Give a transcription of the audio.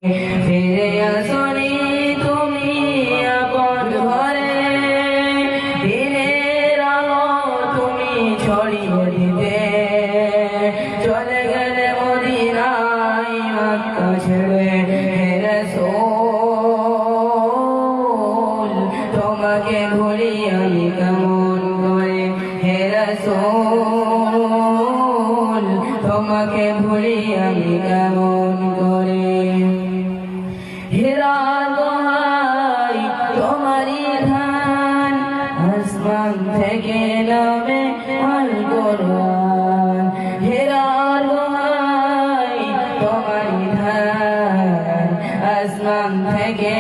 ফিরে আসনি তুমি আপন ঘরে, দিনের আলো তুমি ছড়িয়ে দিতে, চলে গেলে মদিনায় মক্কা ছেড়ে। হে রাসূল তোমাকে ভুলি আমি কেমন করে, হে রাসূল তোমাকে ভুলি আমি কেমন করে। হেরা দোহাই তোমারি ধান, আসমান থেকে নামে আল কোরআন। হেরা দোহাই তোমারি ধান, আসমান থেকে